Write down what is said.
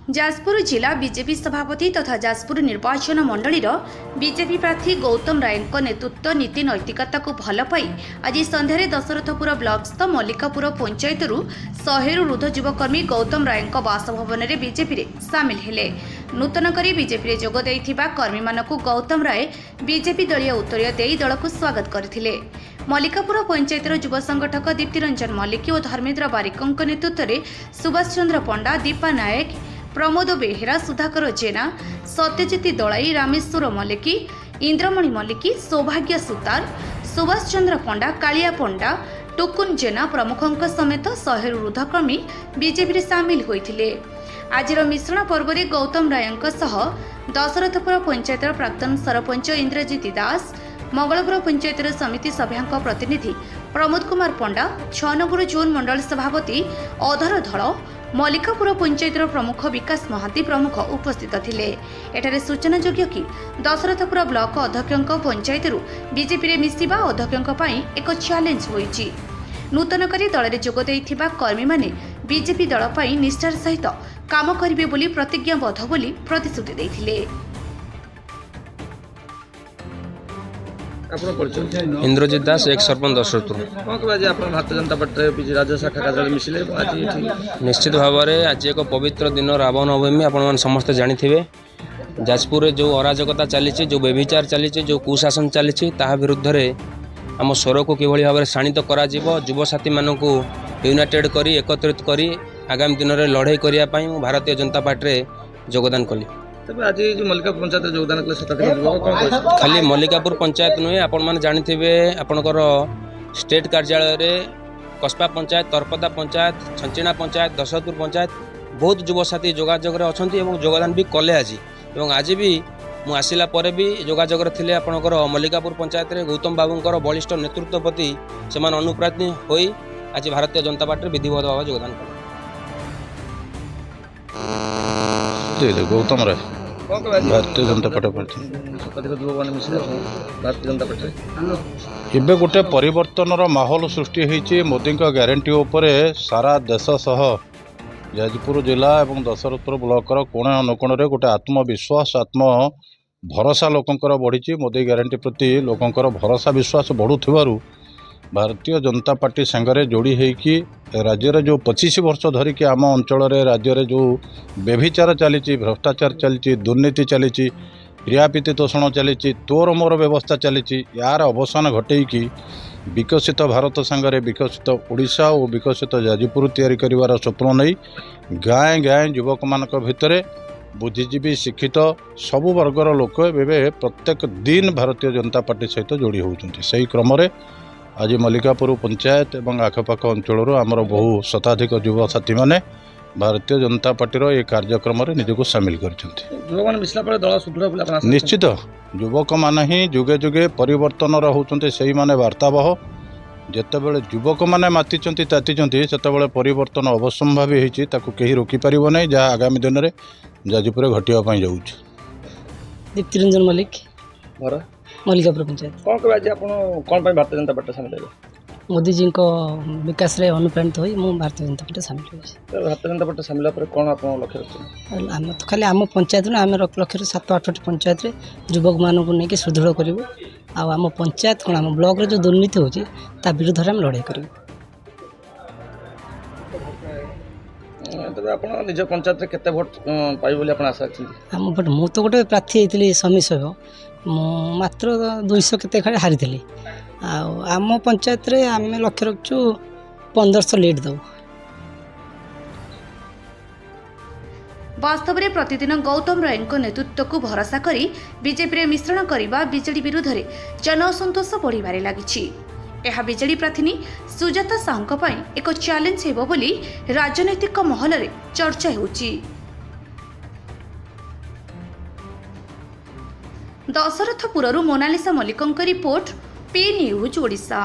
जाजपुर जिला बीजेपी सभापति तथा जाजपुर निर्वाचन मंडलीर बीजेपी प्रार्थी गौतम राय नेतृत्व नीति नैतिकता को भल पाई आज सन्धार दशरथपुर ब्लॉक स्थ मल्लिकापुर पंचायत 100 ऊर्ध्व युवकर्मी गौतम राय बासभवन में बीजेपी सामिल हेले। नूतन करी बीजेपी जोग देइथिबा कर्मी मानकु गौतम राय बीजेपी दलीय उत्तर दे दल को स्वागत करथिले। मल्लिकापुर पंचायतर युव संगठक दीप्ति रंजन मल्लिक और धर्मेन्द्र बारिकों नेतृत्व में सुभाष चंद्र पंडा, दीपा नायक, प्रमोद बेहेरा, सुधाकर जेना, सत्यजित दलाई, रामेश्वर मल्लिकी, इंद्रमणि मल्लिकी, सौभाग्य सुतार, सुभाष चंद्र पंडा, कालिया पंडा, टुकुन जेना प्रमुखों समेत 100 ऊर्ध्वकर्मी बीजेपी सामिल होइथिले। आजिर मिश्रण पर्व में गौतम राय दशरथपुर पंचायतर प्राक्तन सरपंच इंद्रजित दास, मंगलपुर पंचायतर समिति सभ्यों प्रतिनिधि प्रमोद कुमार पंडा, 6 नंबर जोन मंडल सभापति अधर धड़, मल्लिकापुर पंचायतर प्रमुख विकास महांती प्रमुख उपस्थित थिले। एठारे सूचनायोग्य कि दशरथपुर ब्लॉक अध्यक्षों पंचायत बीजेपी मिसिबा अध्यक्षों पई एक चैलेंज होईची। नूतन करी दल में जोग देइथिबा कर्मी माने बीजेपी दल पई निष्ठार सहित काम करिवे बोली प्रतिज्ञाबद्ध बोली प्रतिश्रुति देइथिले। इंद्रजित दास, एक सरपंच दशरथपुर। भारतीय जनता पार्टी राज्य शाखा कार्यालय मिसिले निश्चित भाव में आज एक पवित्र दिन रामनवमी आपण समस्त जानी जाजपुर जो अराजकता चली, जो व्यभिचार चली, जो कुशासन चली विरुद्ध में आम स्वर को किभली भाव में शाणित करा युवसाथी मानक यूनाइटेड करी एकत्रित करी आगामी दिन में लड़ाई करने भारतीय जनता पार्टी योगदान कली। आज जो मल्लिकापुर पंचायत योगदान कले खाली मल्लिकापुर पंचायत नुहे आपण मैंने जानी आपणकर स्टेट कार्यालय में कस्बा पंचायत, तरपदा पंचायत, छंचिणा पंचायत, दशरथपुर पंचायत बहुत युवसाथी जोगाजोग अच्छा योगदान भी कले। आज भी मु आसिला परे भी जोगाजोग थे आपणकर मल्लिकापुर पंचायत में गौतम बाबूंकर बलिष्ठ नेतृत्व प्रति से अनुप्राणित हो आज भारतीय जनता पार्टी विधिवत भाव योगदान कले। गौतम राय भारतीय जनता पार्टी भारतीय जनता पार्टी एबे गोटे परिवर्तनर माहौल सृष्टि होती मोदी ग्यारंटी उपरे सारा देश सह जाजपुर जिला और दशरथपुर ब्लॉकर कोणे अनुकोण में गोटे आत्मविश्वास आत्म भरोसा लोकंकर बढ़ी। मोदी ग्यारंटी प्रति लोकंकर भरोसा विश्वास बढ़ुथिबारु भारतीय जनता पार्टी संगरे जोड़ी होइकी राज्य जो 25 वर्ष धरिकी आम अंचल राज्य जो व्यभिचार चली, भ्रष्टाचार चली, दुर्नीति चली, क्रियापीति तोषण चली, तोर मोर व्यवस्था चली, यार अवसान घटेकी विकसित भारत संगरे विकसित ओडिशा और विकसित जाजपुर तैयारी करिवार स्वप्न नहीं गाए गाए युवक मानक भितरे बुद्धिजीवी शिक्षित सबु वर्गर लोक एवं प्रत्येक दिन भारतीय जनता पार्टी सहित जोड़ी होती। से क्रम आज मल्लिकापुर पंचायत और आखपाख अंचल आमर बहु शताधिक युवा साथी मैंने भारतीय जनता पार्टी ये कार्यक्रम निजक सामिल कर निश्चित युवक मान ही जुगे जुगे परिवर्तन होते से माने वार्तावह जितेबाला युवक मैंने माति ताति से परिवर्तन अवसंभावी होती कहीं रोकीपर ना जहाँ आगामी दिन में जाजपुर घटिया जाऊँ। दीप्ति रंजन मल्लिक, मल्लिकापुर पंचायत। कौन कहे आज कौन भारतीय जनता पार्टी सामिल है? मोदी जी को विकास रे अनुप्राणित हो भारतीय जनता पार्टी सामिल हो। भारतीय जनता पार्टी सामिल पर कौन आप लक्ष्य रखते? आम तो खाली आम पंचायत ना आम लक्ष्य 7-8 पंचायत रे युवक मानक नहीं सुदृढ़ करूँ। आम पंचायत कौन आम ब्लॉक रे जो दुर्नीति होची ता विरुद्ध में लड़ाई करूँ। तबे आपण निज पंचायत रे केते वोट पाइ बोली आपण आशा रखछी? आम वोट मु तो गोटे प्रार्थी होइतिली समी सहयोग मात्र 200 केते खाली हारी थी। आम पंचायत रे आम लक्ष्य रखु 1500 लीड दो। वास्तव में प्रतिदिन गौतम राय नेतृत्व को भरोसा करी बीजेपी मिश्रण करने बीजेडी विरुद्ध में जन असंतोष बढ़िबारे लागिछि। यह बीजेडी प्रार्थी सुजाता साहू एक चैलेंज हेबो बोली राजनैतिक महल में चर्चा होउछि। दशरथपुरु मोनालिसा मल्लिकों रिपोर्ट, पी न्यूज ओडिशा।